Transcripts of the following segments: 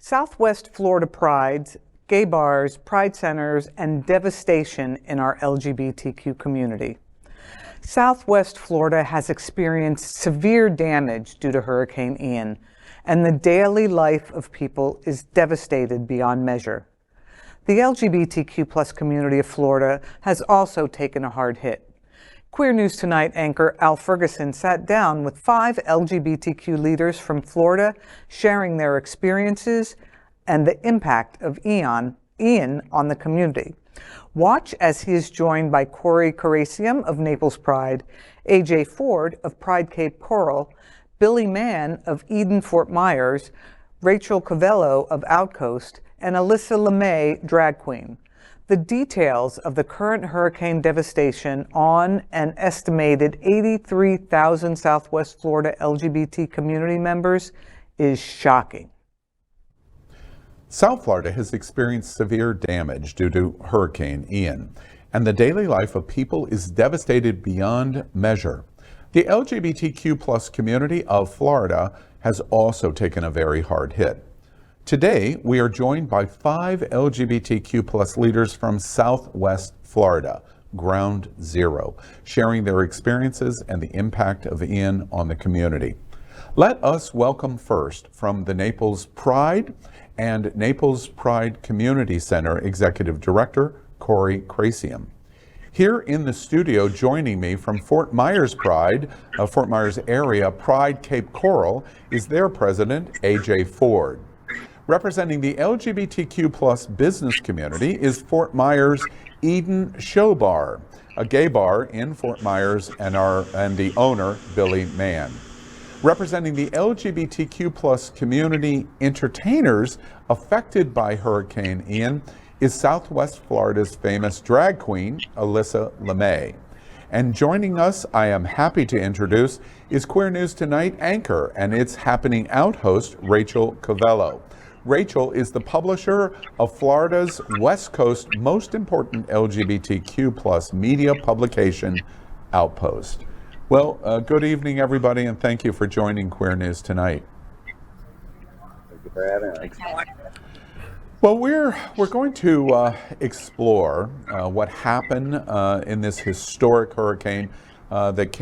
Southwest Florida Prides, gay bars, pride centers, and devastation in our LGBTQ community. Southwest Florida has experienced severe damage due to Hurricane Ian, and the daily life of people is devastated beyond measure. The LGBTQ+ community of Florida has also taken a hard hit. Queer News Tonight anchor Al Ferguson sat down with 5 LGBTQ leaders from Florida, sharing their experiences and the impact of Ian on the community. Watch as he is joined by Cori Cracium of Naples Pride, AJ Ford of Pride Cape Coral, Billy Mann of Eden Fort Myers, Rachel Covello of Outcoast, and Alyssa Lemay, drag queen. The details of the current hurricane devastation on an estimated 83,000 Southwest Florida LGBT community members is shocking. South Florida has experienced severe damage due to Hurricane Ian, and the daily life of people is devastated beyond measure. The LGBTQ+ community of Florida has also taken a very hard hit. Today, we are joined by 5 LGBTQ+ leaders from Southwest Florida, Ground Zero, sharing their experiences and the impact of Ian on the community. Let us welcome first from the Naples Pride and Naples Pride Community Center Executive Director, Cori Cracium. Here in the studio joining me from Fort Myers Pride, Fort Myers area, Pride Cape Coral, is their president, AJ Ford. Representing the LGBTQ+ business community is Fort Myers Eden Show Bar, a gay bar in Fort Myers, and the owner, Billy Mann. Representing the LGBTQ+ community entertainers affected by Hurricane Ian is Southwest Florida's famous drag queen, Alyssa Lemay. And joining us, I am happy to introduce, is Queer News Tonight anchor and It's Happening Out host, Rachel Covello. Rachel is the publisher of Florida's West Coast most important LGBTQ+ media publication, Outpost. Well, good evening, everybody, and thank you for joining Queer News Tonight. Thank you for having us. Well, we're going to explore what happened in this historic hurricane that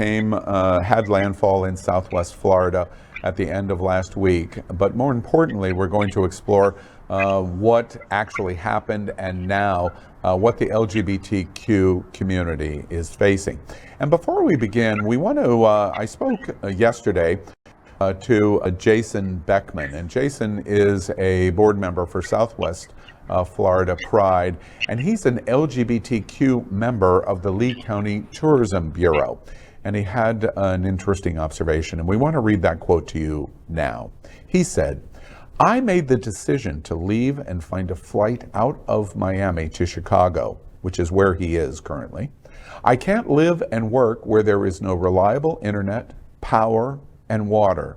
had landfall in Southwest Florida at the end of last week. But more importantly, we're going to explore what actually happened and now what the LGBTQ community is facing. And before we begin, we want to, I spoke yesterday to Jason Beckman, and Jason is a board member for Southwest Florida Pride, and he's an LGBTQ member of the Lee County Tourism Bureau. And he had an interesting observation, and we want to read that quote to you now. He said, "I made the decision to leave and find a flight out of Miami to Chicago," which is where he is currently. "I can't live and work where there is no reliable internet, power, and water.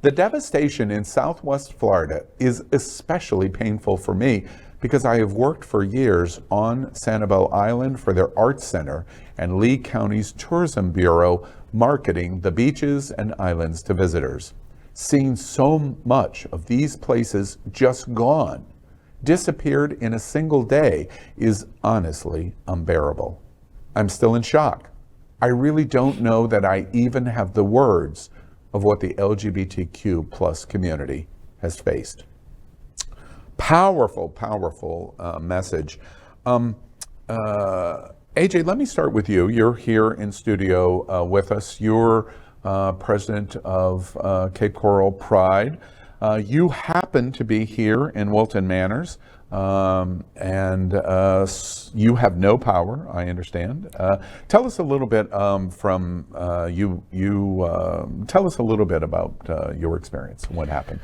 The devastation in Southwest Florida is especially painful for me because I have worked for years on Sanibel Island for their Arts Center and Lee County's Tourism Bureau, marketing the beaches and islands to visitors. Seeing so much of these places just gone, disappeared in a single day, is honestly unbearable. I'm still in shock. I really don't know that I even have the words of what the LGBTQ+ community has faced." Powerful, powerful message. AJ, let me start with you. You're here in studio with us. You're president of Cape Coral Pride. You happen to be here in Wilton Manors, and you have no power, I understand. Tell us a little bit tell us a little bit about your experience and what happened.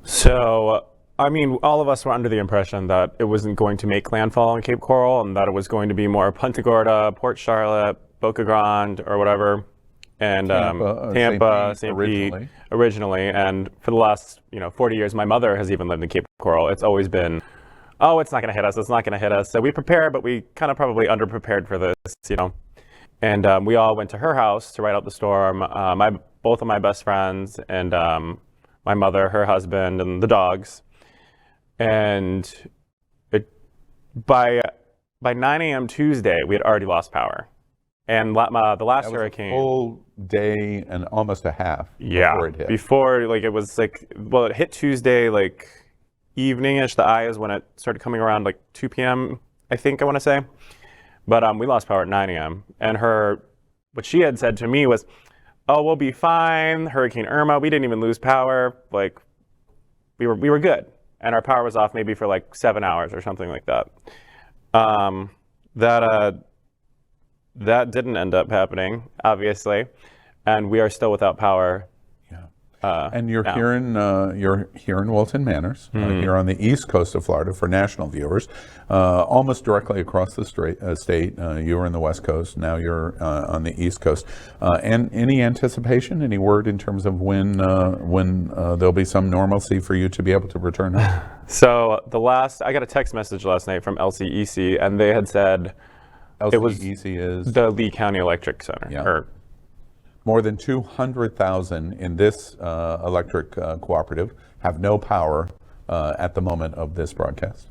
So, I mean, all of us were under the impression that it wasn't going to make landfall on Cape Coral and that it was going to be more Punta Gorda, Port Charlotte, Boca Grande, or whatever. And Tampa, St. Pete, originally. And for the last 40 years, my mother has even lived in Cape Coral. It's always been, oh, it's not going to hit us. It's not going to hit us. So we prepare, but we kind of probably underprepared for this, And we all went to her house to ride out the storm. Both of my best friends and my mother, her husband, and the dogs. and by 9 a.m. Tuesday, we had already lost power. And the last That was hurricane, a full day and almost a half before it hit. before, like, it was like, well, it hit Tuesday, like, evening-ish. The eye is when it started coming around, like, 2 p.m., I think I want to say. But we lost power at 9 a.m. And what she had said to me was, oh, we'll be fine. Hurricane Irma, we didn't even lose power. Like, we were good. And our power was off maybe for like 7 hours or something like that. That didn't end up happening, obviously, and we are still without power. Yeah. And you're now. here in Wilton Manors, here on the east coast of Florida for national viewers, almost directly across the state. You were in the west coast, now you're on the east coast. And any anticipation, any word in terms of when there'll be some normalcy for you to be able to return home? So I got a text message last night from LCEC, and they had said LCEC is the Lee County Electric Center. Yeah. More than 200,000 in this electric cooperative have no power at the moment of this broadcast.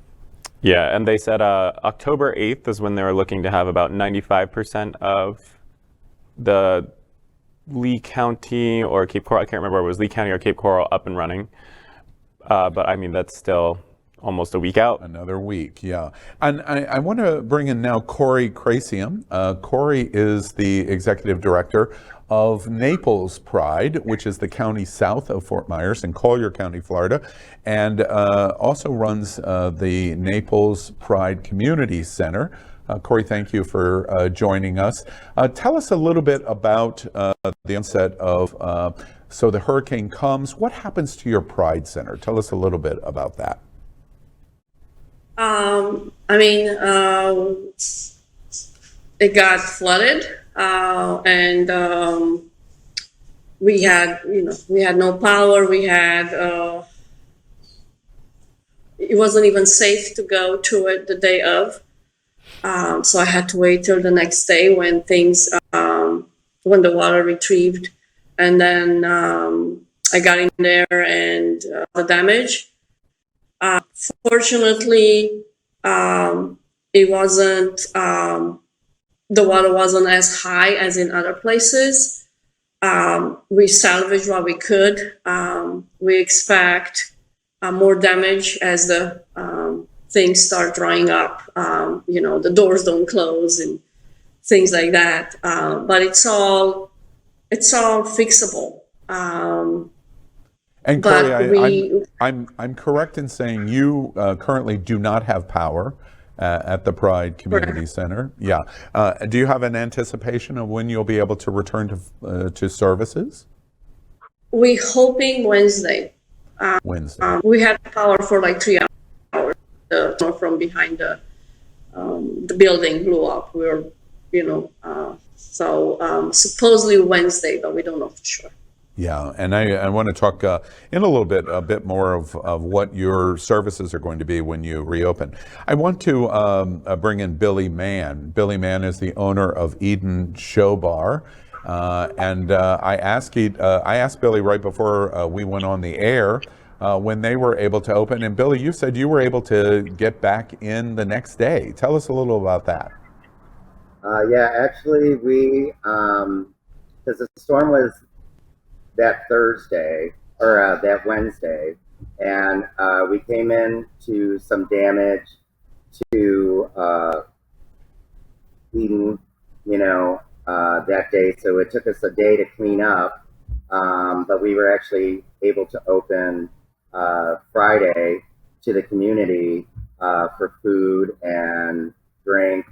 Yeah, and they said October 8th is when they were looking to have about 95% of the Lee County or Cape Coral, I can't remember if it was Lee County or Cape Coral, up and running. But I mean, that's still almost a week out. Another week, yeah. And I want to bring in now Cori Cracium. Cori is the executive director of Naples Pride, which is the county south of Fort Myers in Collier County, Florida, and also runs the Naples Pride Community Center. Cori, thank you for joining us. Tell us a little bit about the onset of, so the hurricane comes, what happens to your Pride Center? Tell us a little bit about that. It got flooded, and we had no power. It wasn't even safe to go to it the day of. So I had to wait till the next day when when the water retrieved, and then I got in there and the damage. Fortunately, it wasn't, the water wasn't as high as in other places. We salvaged what we could. We expect more damage as the things start drying up. The doors don't close and things like that. But it's all fixable. And Cori, I'm correct in saying you currently do not have power at the Pride Community Center. Yeah. Do you have an anticipation of when you'll be able to return to services? We're hoping Wednesday. Wednesday. We had power for like 3 hours. From behind the building blew up. We were, supposedly Wednesday, but we don't know for sure. Yeah, and I want to talk in a bit more of what your services are going to be when you reopen. I want to bring in Billy Mann. Billy Mann is the owner of Eden Show Bar, and I asked Billy right before we went on the air when they were able to open. And Billy, you said you were able to get back in the next day. Tell us a little about that. Yeah, actually, we because the storm was that Thursday or that Wednesday, and we came in to some damage to Eden, that day. So it took us a day to clean up, but we were actually able to open Friday to the community for food and drink,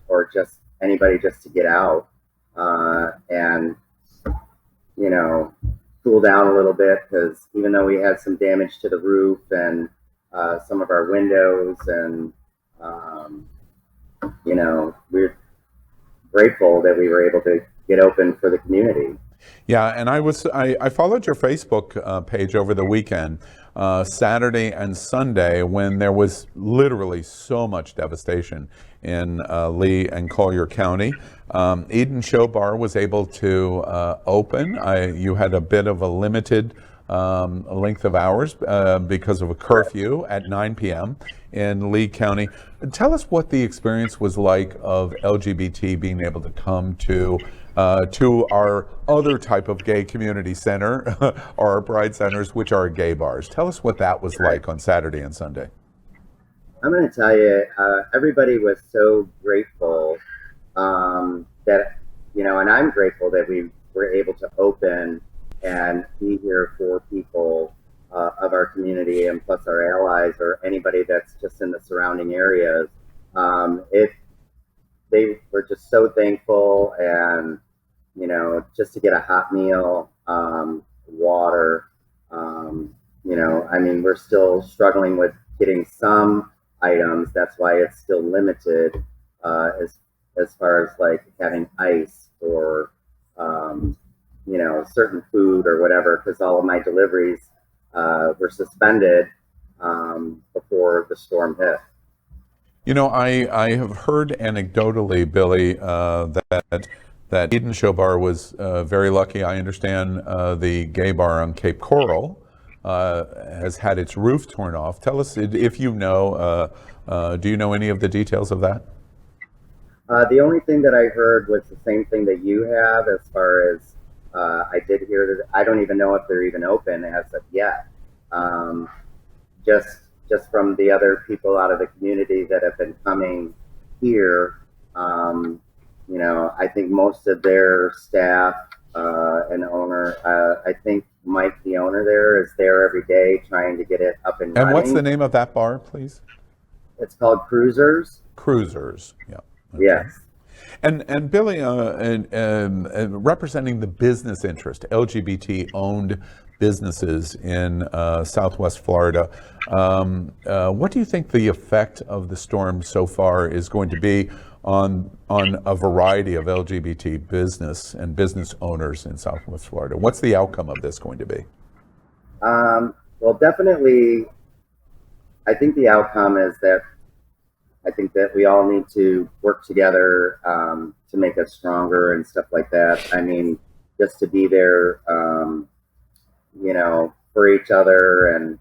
or just anybody just to get out and cool down a little bit, because even though we had some damage to the roof and some of our windows, and we're grateful that we were able to get open for the community. Yeah, and I followed your Facebook page over the weekend, Saturday and Sunday, when there was literally so much devastation in Lee and Collier County. Eden Show Bar was able to open. You had a bit of a limited length of hours because of a curfew at 9 p.m. in Lee County. Tell us what the experience was like of LGBT being able to come to our other type of gay community center, or our Pride centers, which are gay bars. Tell us what that was like on Saturday and Sunday. I'm going to tell you, everybody was so grateful that, and I'm grateful that we were able to open and be here for people of our community, and plus our allies or anybody that's just in the surrounding areas. They were just so thankful, and just to get a hot meal, water. We're still struggling with getting some items. That's why it's still limited as far as like having ice or certain food or whatever, because all of my deliveries were suspended before the storm hit. I have heard anecdotally, Billy, that Eden Show Bar was very lucky. I understand the gay bar on Cape Coral has had its roof torn off. Tell us if you know, do you know any of the details of that? The only thing that I heard was the same thing that you have, as far as I did hear that I don't even know if they're even open as of yet. Just from the other people out of the community that have been coming here, I think most of their staff and owner, I think Mike, the owner there, is there every day trying to get it up and running. And what's the name of that bar, please? It's called Cruisers. Cruisers, yeah. Okay. Yes. And Billy, representing the business interest, LGBT-owned businesses in Southwest Florida, what do you think the effect of the storm so far is going to be on a variety of LGBT business and business owners in Southwest Florida? What's the outcome of this going to be? Well, definitely, I think the outcome is that I think that we all need to work together to make us stronger and stuff like that. I mean, just to be there, for each other, and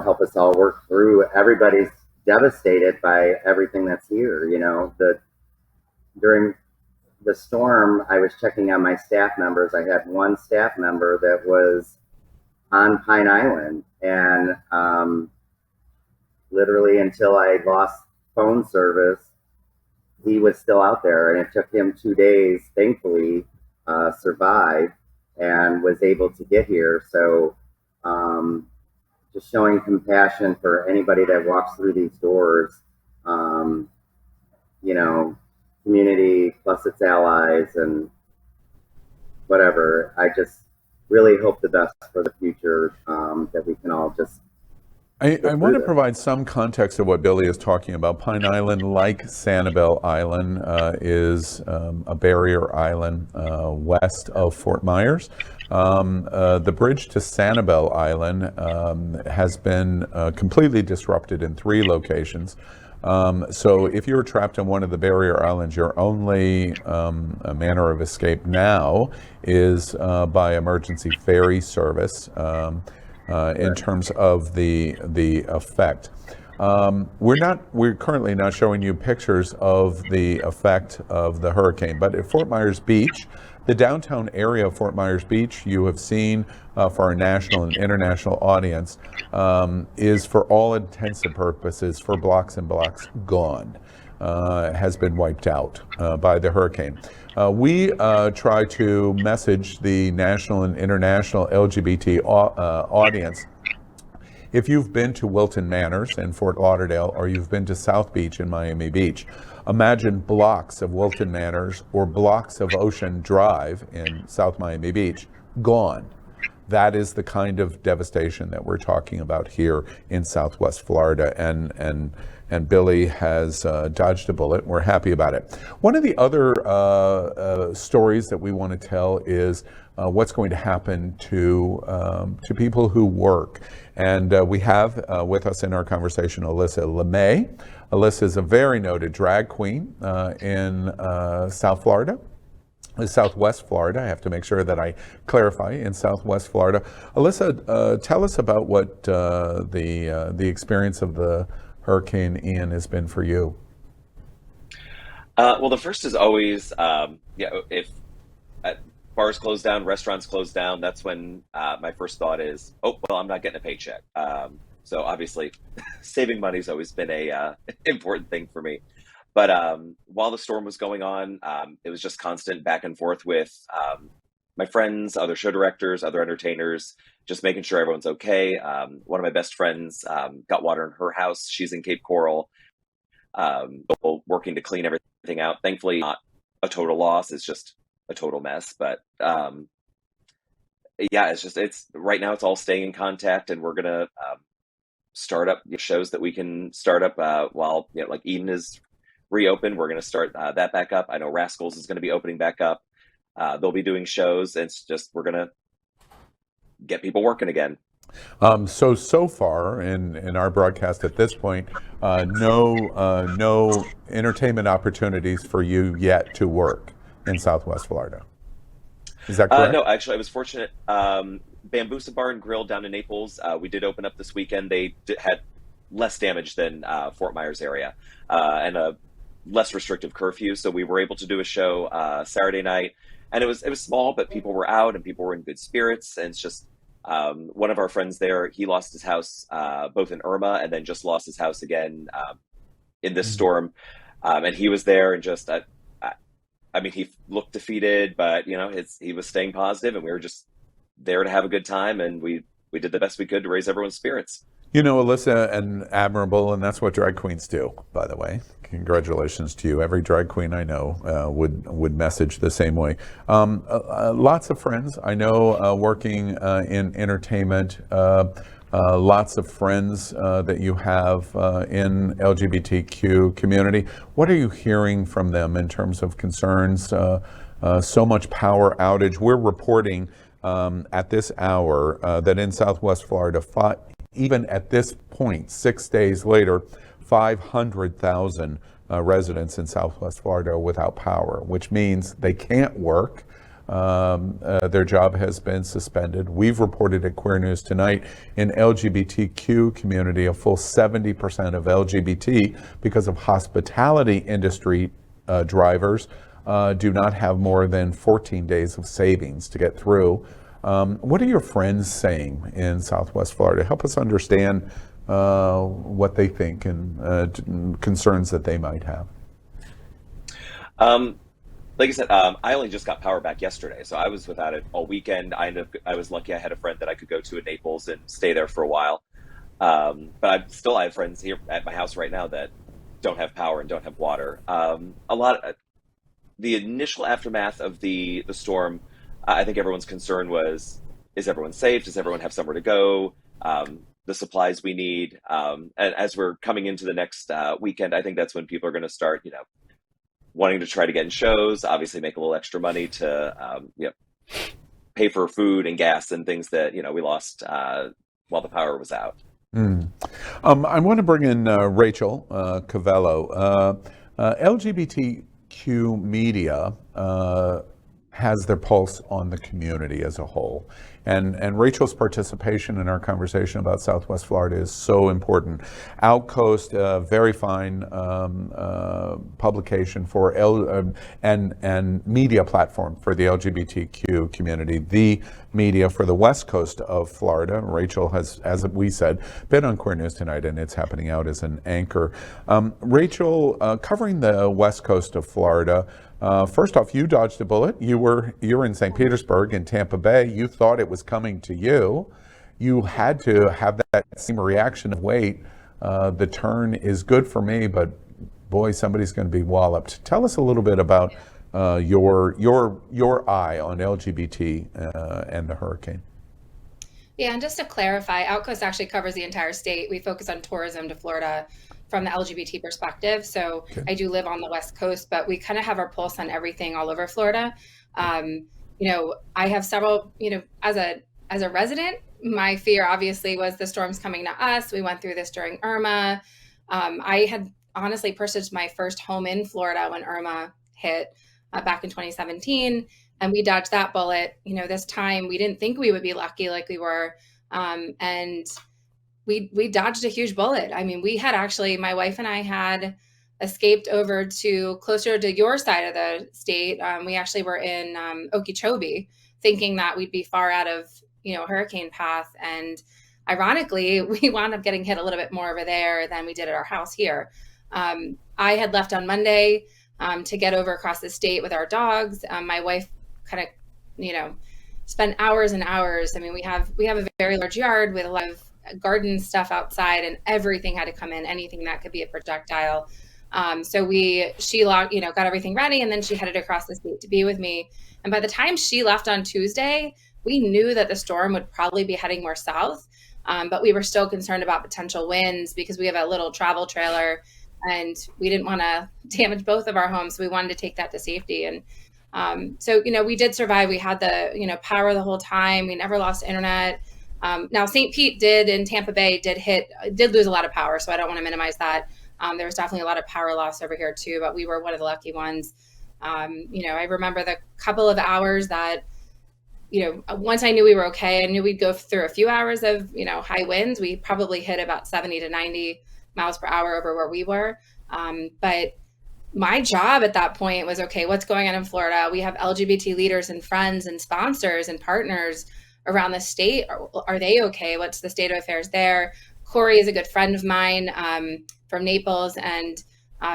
help us all work through. Everybody's devastated by everything that's here. During the storm, I was checking on my staff members. I had one staff member that was on Pine Island, and literally until I lost phone service, he was still out there, and it took him 2 days, thankfully, survived and was able to get here. So just showing compassion for anybody that walks through these doors, community plus its allies and whatever. I just really hope the best for the future, that we can all just I want to provide some context of what Billy is talking about. Pine Island, like Sanibel Island, is a barrier island west of Fort Myers. The bridge to Sanibel Island has been completely disrupted in 3 locations. So if you're trapped on one of the barrier islands, your only manner of escape now is by emergency ferry service. In terms of the effect. We're currently not showing you pictures of the effect of the hurricane, but at Fort Myers Beach, the downtown area of Fort Myers Beach, you have seen for our national and international audience, is for all intents and purposes, for blocks and blocks, gone. Has been wiped out by the hurricane. We try to message the national and international LGBT audience. If you've been to Wilton Manors in Fort Lauderdale, or you've been to South Beach in Miami Beach, imagine blocks of Wilton Manors or blocks of Ocean Drive in South Miami Beach gone. That is the kind of devastation that we're talking about here in Southwest Florida, and Billy has dodged a bullet. We're happy about it. One of the other stories that we want to tell is what's going to happen to people who work. And we have with us in our conversation Alyssa Lemay. Alyssa is a very noted drag queen in South Florida. Southwest Florida. I have to make sure that I clarify, in Southwest Florida. Alyssa, tell us about what the experience of the Hurricane Ian has been for you. Well, the first is always, if bars close down, restaurants close down, that's when my first thought is, oh, well, I'm not getting a paycheck. So obviously, saving money has always been a important thing for me. But while the storm was going on, it was just constant back and forth with my friends, other show directors, other entertainers, just making sure everyone's okay. One of my best friends got water in her house. She's in Cape Coral, working to clean everything out. Thankfully, not a total loss. It's just a total mess. But yeah, it's right now it's all staying in contact, and we're gonna start up shows that we can start up while like Eden is reopened. We're going to start that back up. I know Rascals is going to be opening back up. They'll be doing shows, and it's just we're going to get people working again. So far in our broadcast at this point, no entertainment opportunities for you yet to work in Southwest Florida. Is that correct? No, actually, I was fortunate. Bambusa Bar and Grill down in Naples, we did open up this weekend. They had less damage than Fort Myers area and a less restrictive curfew, so we were able to do a show Saturday night, and it was small, but people were out and people were in good spirits. And it's just one of our friends there, he lost his house both in Irma and then just lost his house again in this storm, and he was there and just I mean, he looked defeated, but he was staying positive, and we were just there to have a good time, and we did the best we could to raise everyone's spirits. Alyssa, and admirable, and that's what drag queens do, by the way. Congratulations to you. Every drag queen I know would message the same way. Lots of friends I know working in entertainment. Lots of friends that you have in LGBTQ community. What are you hearing from them in terms of concerns? So much power outage. We're reporting at this hour that in Southwest Florida, even at this point, 6 days later, 500,000 residents in Southwest Florida are without power, which means they can't work. Their job has been suspended. We've reported at Queer News Tonight in LGBTQ community, a full 70% of LGBT, because of hospitality industry drivers, do not have more than 14 days of savings to get through. What are your friends saying in Southwest Florida? Help us understand what they think and concerns that they might have. Like I said, I only just got power back yesterday, so I was without it all weekend. I was lucky I had a friend that I could go to in Naples and stay there for a while. But I have friends here at my house right now that don't have power and don't have water. The initial aftermath of the storm, I think everyone's concern was, is everyone safe? Does everyone have somewhere to go? The supplies we need. And as we're coming into the next weekend, I think that's when people are going to start, wanting to try to get in shows, obviously make a little extra money to, pay for food and gas and things that, we lost while the power was out. I want to bring in Rachel Covello. LGBTQ media has their pulse on the community as a whole. And Rachel's participation in our conversation about Southwest Florida is so important. Outcoast, very fine publication for and media platform for the LGBTQ community, the media for the West Coast of Florida. Rachel has, as we said, been on Queer News Tonight, and it's happening out as an anchor. Rachel, covering the West Coast of Florida, first off, you dodged a bullet. You were in St. Petersburg in Tampa Bay. You thought it was coming to you. You had to have that same reaction of, wait, the turn is good for me, but boy, somebody's going to be walloped. Tell us a little bit about your eye on LGBT and the hurricane. Yeah, and just to clarify, Outcoast actually covers the entire state. We focus on tourism to Florida from the LGBT perspective. So okay. I do live on the West Coast, but we kind of have our pulse on everything all over Florida. I have several, as a resident, my fear obviously was the storms coming to us. We went through this during Irma. I had honestly purchased my first home in Florida when Irma hit. back in 2017, and we dodged that bullet. This time we didn't think we would be lucky like we were, and we dodged a huge bullet. I mean, we had actually, my wife and I had escaped over to closer to your side of the state. We actually were in Okeechobee, thinking that we'd be far out of hurricane path, and ironically, we wound up getting hit a little bit more over there than we did at our house here. I had left on Monday to get over across the state with our dogs. My wife kind of, spent hours and hours. I mean, we have a very large yard with a lot of garden stuff outside, and everything had to come in, anything that could be a projectile. So she got everything ready, and then she headed across the state to be with me. And by the time she left on Tuesday, we knew that the storm would probably be heading more south. But we were still concerned about potential winds because we have a little travel trailer and we didn't want to damage both of our homes. So we wanted to take that to safety. And so we did survive. We had the, power the whole time. We never lost internet. Now St. Pete in Tampa Bay did lose a lot of power. So I don't want to minimize that. There was definitely a lot of power loss over here too, but we were one of the lucky ones. I remember the couple of hours that, once I knew we were okay, I knew we'd go through a few hours of, high winds. We probably hit about 70 to 90 miles per hour over where we were. But my job at that point was, okay, what's going on in Florida? We have LGBT leaders and friends and sponsors and partners around the state. Are they okay? What's the state of affairs there? Cori is a good friend of mine from Naples, and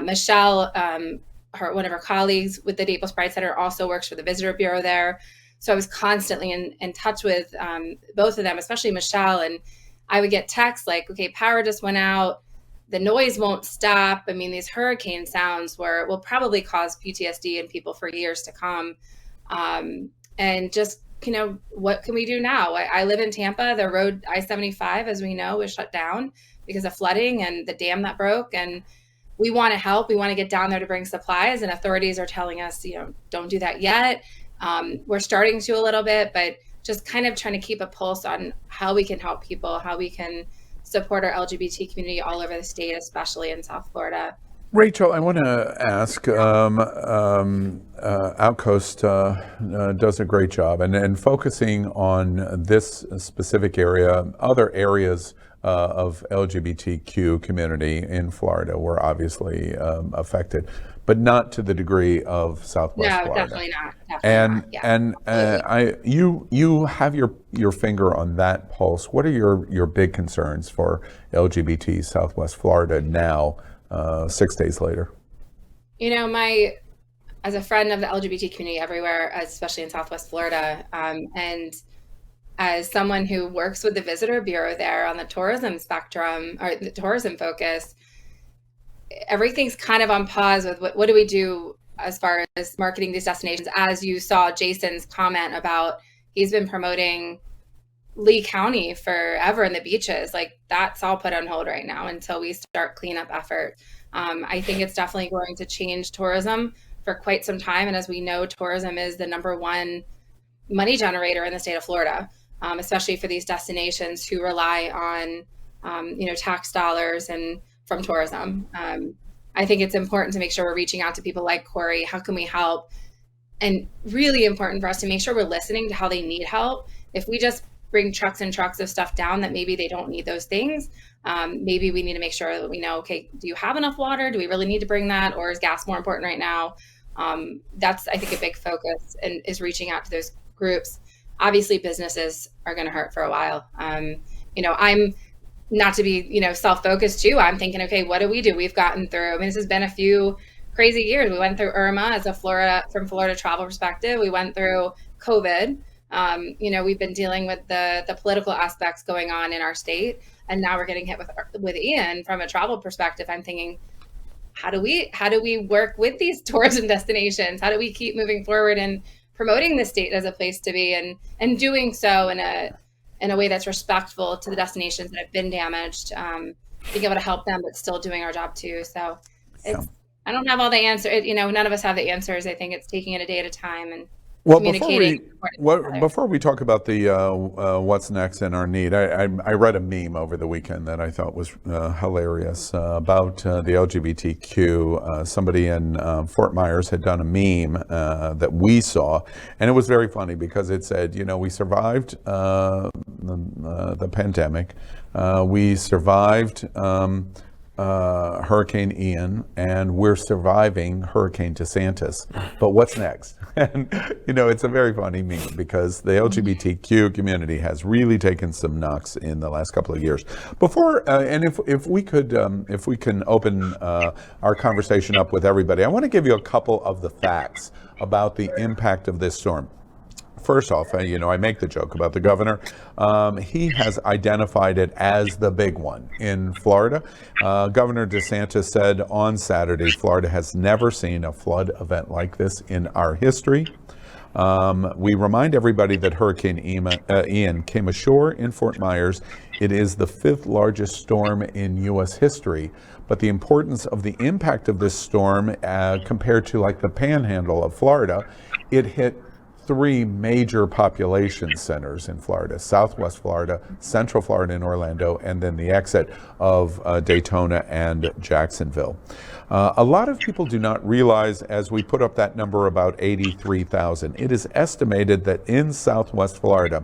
Michelle, one of her colleagues with the Naples Pride Center, also works for the Visitor Bureau there. So I was constantly in touch with both of them, especially Michelle. And I would get texts like, okay, power just went out. The noise won't stop. I mean, these hurricane sounds will probably cause PTSD in people for years to come. And just, what can we do now? I live in Tampa. The road I-75, as we know, was shut down because of flooding and the dam that broke. And we want to help. We want to get down there to bring supplies. And authorities are telling us, don't do that yet. We're starting to a little bit, but just kind of trying to keep a pulse on how we can help people, how we can support our LGBT community all over the state, especially in South Florida. Rachel, I want to ask, Outcoast does a great job, and focusing on this specific area. Other areas of LGBTQ community in Florida were obviously affected, but not to the degree of Southwest Florida. No, definitely not. You have your finger on that pulse. What are your big concerns for LGBT Southwest Florida now, 6 days later? As a friend of the LGBT community everywhere, especially in Southwest Florida, and as someone who works with the Visitor Bureau there on the tourism spectrum, or the tourism focus, everything's kind of on pause with what do we do as far as marketing these destinations. As you saw Jason's comment about, he's been promoting Lee County forever in the beaches. Like, that's all put on hold right now until we start cleanup effort. I think it's definitely going to change tourism for quite some time. And as we know, tourism is the #1 money generator in the state of Florida, especially for these destinations who rely on, tax dollars and from tourism. I think it's important to make sure we're reaching out to people like Cori. How can we help? And really important for us to make sure we're listening to how they need help. If we just bring trucks and trucks of stuff down that maybe they don't need those things, maybe we need to make sure that we know, okay, do you have enough water? Do we really need to bring that? Or is gas more important right now? That's, I think, a big focus, and is reaching out to those groups. Obviously, businesses are going to hurt for a while. I'm not to be, self-focused too. I'm thinking, okay, what do we do? We've gotten through, I mean, this has been a few crazy years. We went through Irma as from Florida travel perspective. We went through COVID. We've been dealing with the political aspects going on in our state, and now we're getting hit with Ian from a travel perspective. I'm thinking, how do we work with these tourism destinations? How do we keep moving forward and promoting the state as a place to be, and doing so in a way that's respectful to the destinations that have been damaged, being able to help them, but still doing our job too. So I don't have all the answers. None of us have the answers. I think it's taking it a day at a time, and Well, communicating. before we talk about the what's next and our need, I read a meme over the weekend that I thought was hilarious about the LGBTQ. Somebody in Fort Myers had done a meme that we saw, and it was very funny because it said, we survived the pandemic, we survived Hurricane Ian, and we're surviving Hurricane DeSantis. But what's next? And it's a very funny meme because the LGBTQ community has really taken some knocks in the last couple of years. Before and if we can open our conversation up with everybody, I want to give you a couple of the facts about the impact of this storm. First off, I make the joke about the governor. He has identified it as the big one in Florida. Governor DeSantis said on Saturday, Florida has never seen a flood event like this in our history. We remind everybody that Hurricane Ian came ashore in Fort Myers. It is the 5th largest storm in U.S. history. But the importance of the impact of this storm compared to like the panhandle of Florida, it hit 3 major population centers in Florida: Southwest Florida, Central Florida in Orlando, and then the exit of Daytona and Jacksonville. A lot of people do not realize, as we put up that number, about 83,000. It is estimated that in Southwest Florida,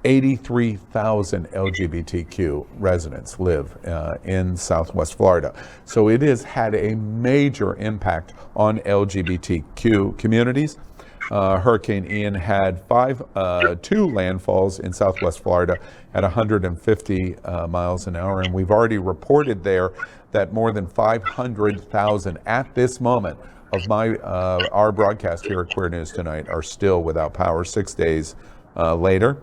83,000 LGBTQ residents live in Southwest Florida. So it has had a major impact on LGBTQ communities. Hurricane Ian had 2 landfalls in Southwest Florida at 150 miles an hour, and we've already reported there that more than 500,000 at this moment of our broadcast here at Queer News Tonight are still without power 6 days later,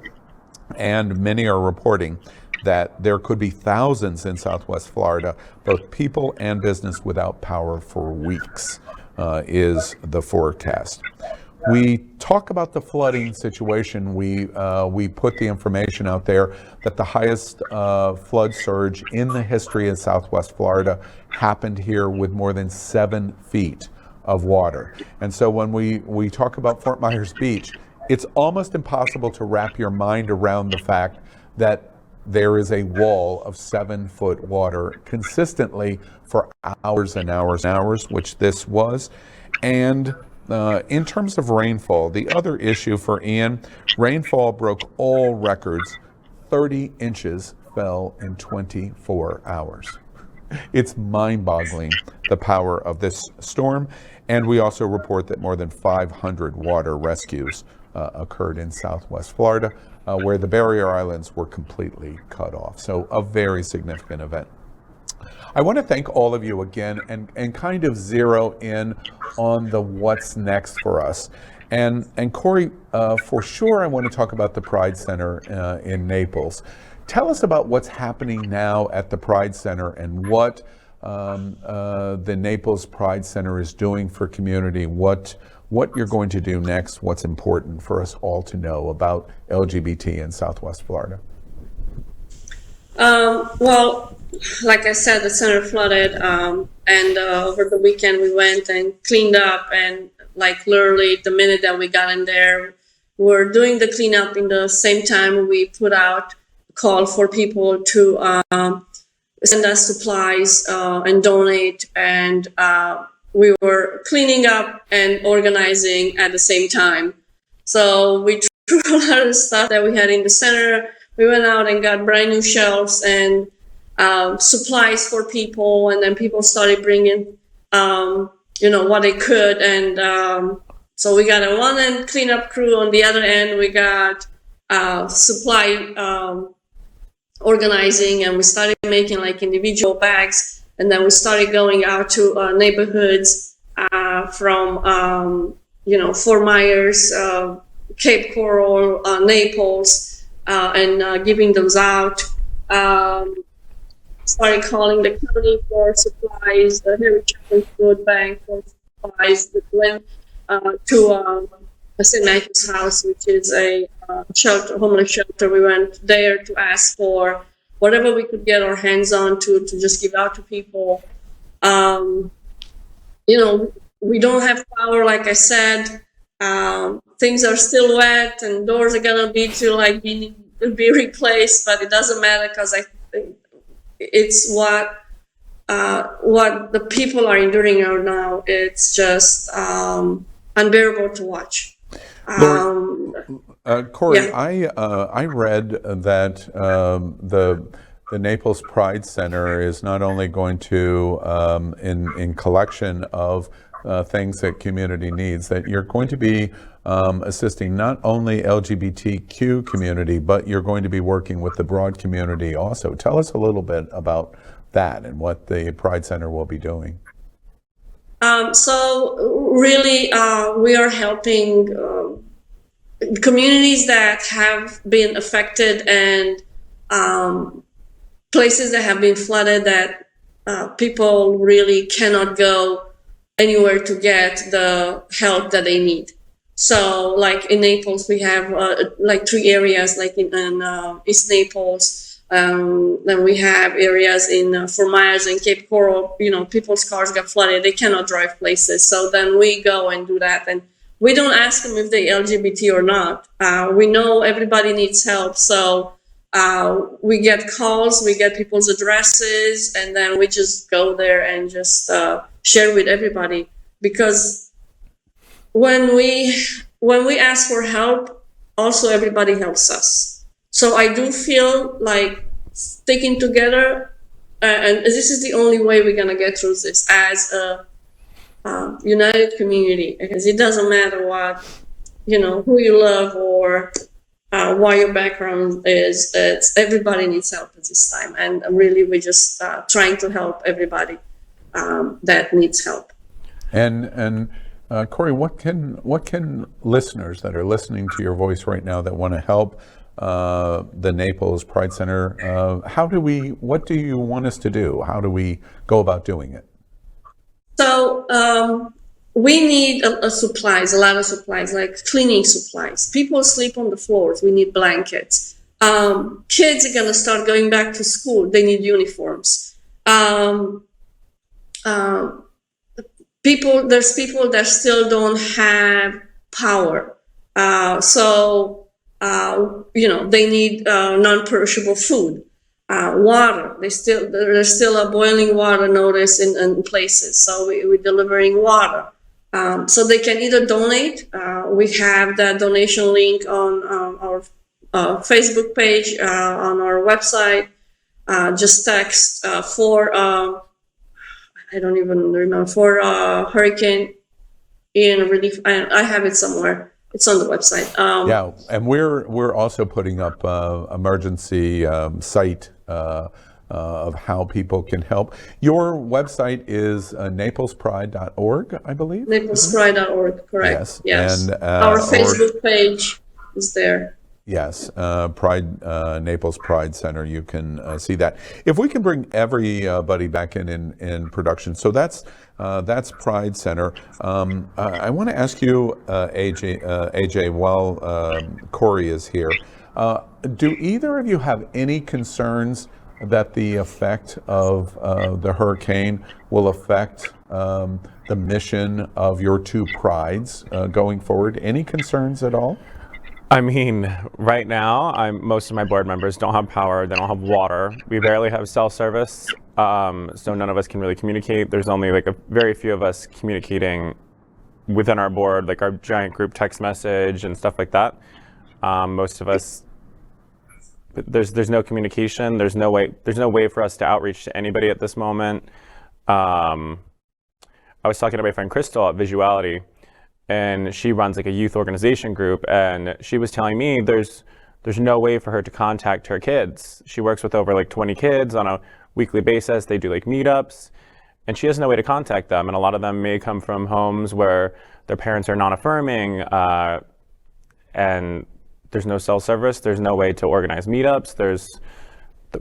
and many are reporting that there could be thousands in Southwest Florida, both people and business, without power for weeks, is the forecast. We talk about the flooding situation. We put the information out there that the highest flood surge in the history of Southwest Florida happened here with more than 7 feet of water. And so when we talk about Fort Myers Beach, it's almost impossible to wrap your mind around the fact that there is a wall of 7-foot water consistently for hours and hours and hours, which this was. And in terms of rainfall, the other issue for Ian, rainfall broke all records. 30 inches fell in 24 hours. It's mind-boggling, the power of this storm. And we also report that more than 500 water rescues occurred in Southwest Florida, where the barrier islands were completely cut off. So a very significant event. I want to thank all of you again and kind of zero in on the what's next for us. And Cori, for sure I want to talk about the Pride Center in Naples. Tell us about what's happening now at the Pride Center and what the Naples Pride Center is doing for community, what you're going to do next, what's important for us all to know about LGBT in Southwest Florida. Well, like I said, the center flooded, and over the weekend we went and cleaned up, and like literally the minute that we got in there, we're doing the cleanup. In the same time, we put out a call for people to send us supplies and donate, and we were cleaning up and organizing at the same time. So we threw a lot of stuff that we had in the center. We went out and got brand new shelves and supplies for people, and then people started bringing, what they could, and so we got a one end cleanup crew. On the other end, we got supply organizing, and we started making like individual bags, and then we started going out to neighborhoods from Fort Myers, Cape Coral, Naples, and giving those out. Started calling the county for supplies, the Harry Chapman Food Bank for supplies. Went to St. Matthew's House, which is a homeless shelter. We went there to ask for whatever we could get our hands on to just give out to people. We don't have power, like I said. things are still wet and doors are gonna be to like be replaced, but it doesn't matter because I think it's what the people are enduring right now. It's just unbearable to watch. Cori, Yeah. I read that the Naples Pride Center is not only going to in collection of things that community needs, that you're going to be assisting not only LGBTQ community, but you're going to be working with the broad community also. Tell us a little bit about that and what the Pride Center will be doing. So really, we are helping communities that have been affected and places that have been flooded that people really cannot go anywhere to get the help that they need. So like in Naples, we have like 3 areas, like in East Naples. Then we have areas in Fort Myers and Cape Coral. People's cars got flooded. They cannot drive places. So then we go and do that. And we don't ask them if they LGBT or not. We know everybody needs help. So we get calls, we get people's addresses, and then we just go there and just share with everybody. Because when we ask for help, also everybody helps us. So I do feel like sticking together, and this is the only way we're gonna get through this as a united community. Because it doesn't matter what, who you love or what your background is. It's everybody needs help at this time, and really we're just trying to help everybody that needs help. And Cori, what can listeners that are listening to your voice right now that want to help the Naples Pride Center, what do you want us to do? How do we go about doing it? So we need supplies, a lot of supplies, like cleaning supplies. People sleep on the floors. We need blankets. Kids are gonna start going back to school. They need uniforms. There's people that still don't have power. They need non-perishable food, water. There's still a boiling water notice in places, so we're delivering water. So they can either donate. We have that donation link on our Facebook page, on our website. Just text for I don't even remember, for Hurricane Ian relief. I have it somewhere. It's on the website. Yeah, and we're also putting up emergency site of how people can help. Your website is naplespride.org, I believe. Naplespride.org, correct. Yes. And our Facebook page is there. Yes, Naples Pride Center. You can see that. If we can bring everybody back in production, so that's Pride Center. I want to ask you, AJ, while Cori is here, do either of you have any concerns that the effect of the hurricane will affect the mission of your 2 prides going forward? Any concerns at all? I mean, right now, most of my board members don't have power. They don't have water. We barely have cell service, so none of us can really communicate. There's only like a very few of us communicating within our board, like our giant group text message and stuff like that. Most of us, there's no communication. There's no way for us to outreach to anybody at this moment. I was talking to my friend Crystal at Visuality, and she runs like a youth organization group, and she was telling me there's no way for her to contact her kids. She works with over like 20 kids on a weekly basis. They do like meetups, and she has no way to contact them. And a lot of them may come from homes where their parents are non-affirming, and there's no cell service. There's no way to organize meetups.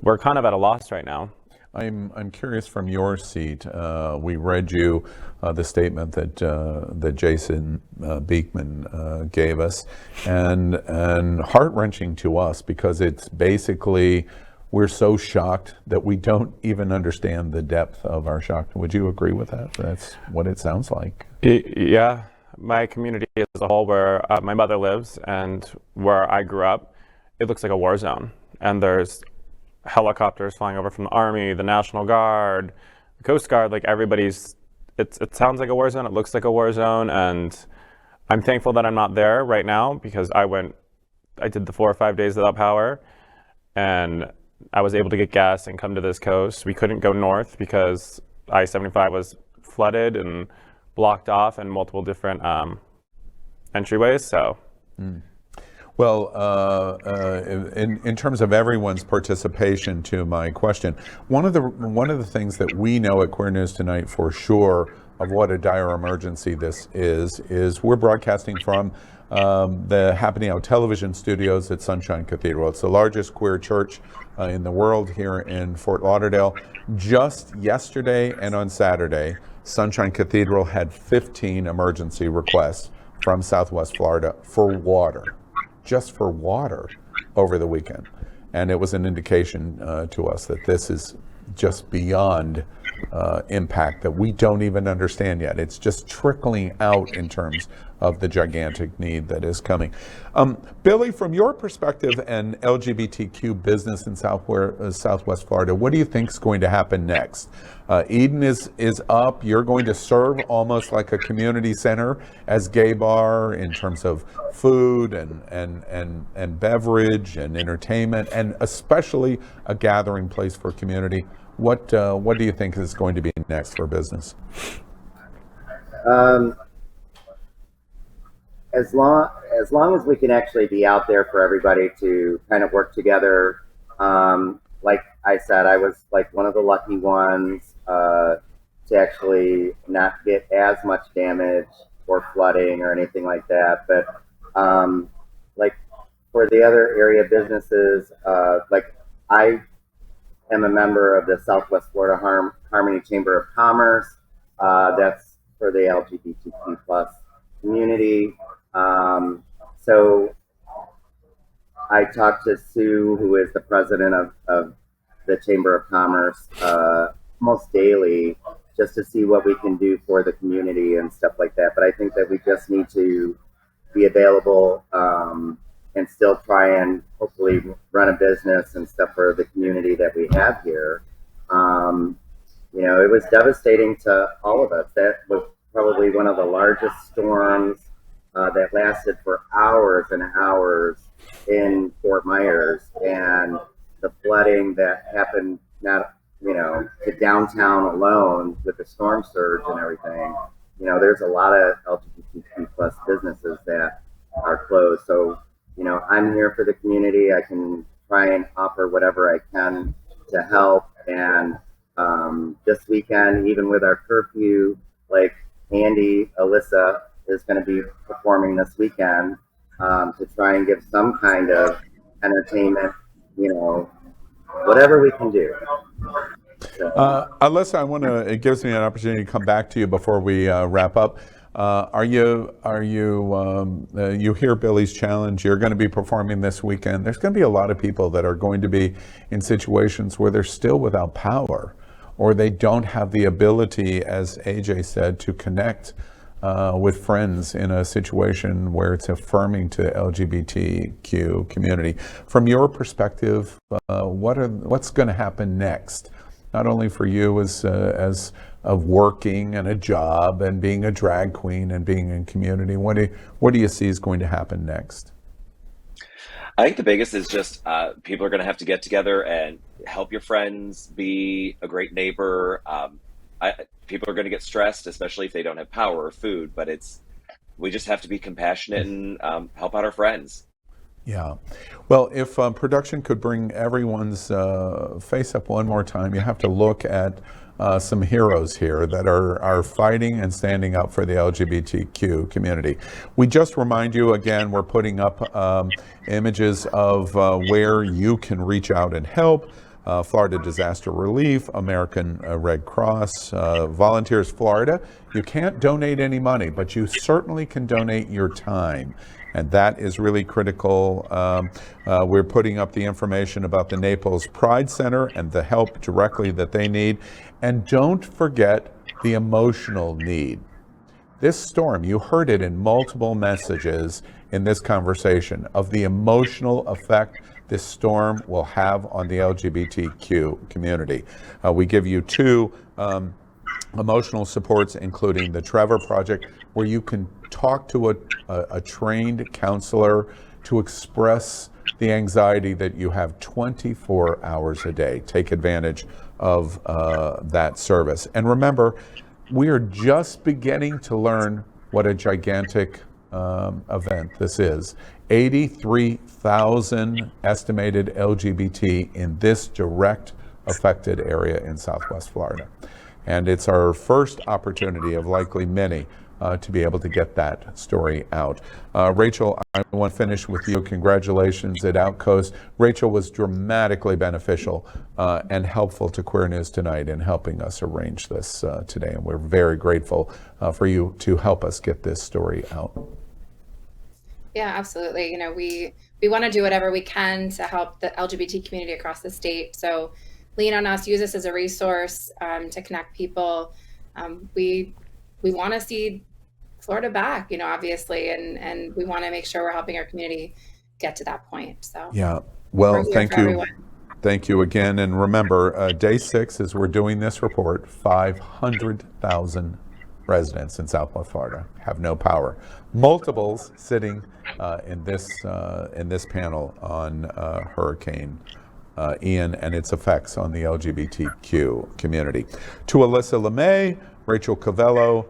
We're kind of at a loss right now. I'm curious from your seat. We read you the statement that Jason Beekman gave us, and heart-wrenching to us, because it's basically, we're so shocked that we don't even understand the depth of our shock. Would you agree with that? That's what it sounds like. Yeah, my community as a whole, where my mother lives and where I grew up, it looks like a war zone. And there's helicopters flying over from the Army, the National Guard, the Coast Guard, like everybody's, it sounds like a war zone, it looks like a war zone, and I'm thankful that I'm not there right now, because I did the 4 or 5 days without power, and I was able to get gas and come to this coast. We couldn't go north because I-75 was flooded and blocked off in multiple different entryways, so. Well, in terms of everyone's participation, to my question, one of the things that we know at Queer News Tonight for sure of what a dire emergency this is we're broadcasting from the Happening Out television studios at Sunshine Cathedral. It's the largest queer church in the world here in Fort Lauderdale. Just yesterday and on Saturday, Sunshine Cathedral had 15 emergency requests from Southwest Florida for water. Just for water over the weekend. And it was an indication to us that this is just beyond impact that we don't even understand yet. It's just trickling out in terms of the gigantic need that is coming. Billy, from your perspective and LGBTQ business in Southwest Florida, what do you think is going to happen next? Eden is up. You're going to serve almost like a community center as Gay Bar in terms of food and beverage and entertainment, and especially a gathering place for community. What do you think is going to be next for business? As long as we can actually be out there for everybody to kind of work together. Like I said, I was like one of the lucky ones to actually not get as much damage or flooding or anything like that. But like for the other area businesses, like I am a member of the Southwest Florida Harmony Chamber of Commerce. That's for the LGBTQ plus community. So I talked to Sue, who is the president of the Chamber of Commerce, almost daily, just to see what we can do for the community and stuff like that. But I think that we just need to be available and still try and hopefully run a business and stuff for the community that we have here. You know, it was devastating to all of us. That was probably one of the largest storms that lasted for hours and hours in Fort Myers, and the flooding that happened, not, you know, to downtown alone with the storm surge and everything. You know, there's a lot of LGBTQ plus businesses that are closed. So, you know, I'm here for the community. I can try and offer whatever I can to help. And this weekend, even with our curfew, like Alyssa is going to be performing this weekend to try and give some kind of entertainment, you know, whatever we can do. So. Alyssa, it gives me an opportunity to come back to you before we wrap up. You hear Billy's challenge. You're going to be performing this weekend. There's going to be a lot of people that are going to be in situations where they're still without power, or they don't have the ability, as AJ said, to connect with friends in a situation where it's affirming to the LGBTQ community. From your perspective, what's going to happen next? Not only for you as of working and a job and being a drag queen and being in community, what do you see is going to happen next? I think the biggest is just people are going to have to get together and help your friends, be a great neighbor. People are going to get stressed, especially if they don't have power or food, but we just have to be compassionate and help out our friends. Yeah. Well, if production could bring everyone's face up one more time, you have to look at some heroes here that are fighting and standing up for the LGBTQ community. We just remind you again, we're putting up images of where you can reach out and help. Florida Disaster Relief, American Red Cross, Volunteers Florida. You can't donate any money, but you certainly can donate your time. And that is really critical. We're putting up the information about the Naples Pride Center and the help directly that they need. And don't forget the emotional need. This storm, you heard it in multiple messages in this conversation, of the emotional effect this storm will have on the LGBTQ community. We give you two emotional supports, including the Trevor Project, where you can talk to a trained counselor to express the anxiety that you have 24 hours a day. Take advantage of that service. And remember, we are just beginning to learn what a gigantic event this is. 83,000 estimated LGBT in this direct affected area in Southwest Florida. And it's our first opportunity of likely many to be able to get that story out. Rachel, I want to finish with you. Congratulations at Outcoast. Rachel was dramatically beneficial and helpful to Queer News Tonight in helping us arrange this today. And we're very grateful for you to help us get this story out. Yeah, absolutely. You know, we want to do whatever we can to help the LGBT community across the state. So lean on us, use us as a resource to connect people. We want to see Florida back, you know, obviously, and we want to make sure we're helping our community get to that point. So yeah, well, thank you. Everyone. Thank you again. And remember, day 6, as we're doing this report, 500,000 residents in Southwest Florida have no power. Multiples sitting in this panel on Hurricane Ian and its effects on the LGBTQ community. To Alyssa Lemay, Rachel Covello,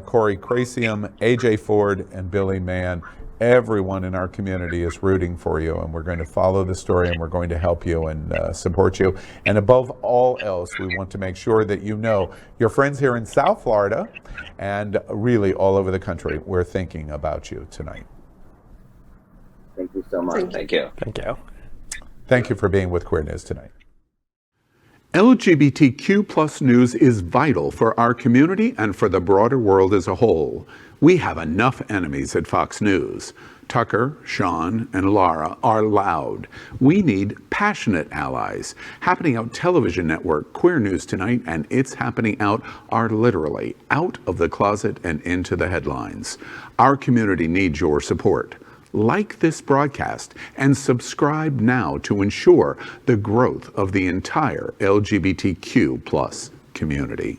Cori, Cracium, AJ Ford, and Billy Mann, everyone in our community is rooting for you, and we're going to follow the story, and we're going to help you and support you. And above all else, we want to make sure that you know your friends here in South Florida and really all over the country, we're thinking about you tonight. Thank you so much. Thank you. Thank you. Thank you for being with Queer News Tonight. LGBTQ plus news is vital for our community and for the broader world as a whole. We have enough enemies at Fox News. Tucker, Sean, and Laura are loud. We need passionate allies. Happening Out television network, Queer News Tonight, and It's Happening Out are literally out of the closet and into the headlines. Our community needs your support. Like this broadcast and subscribe now to ensure the growth of the entire LGBTQ plus community.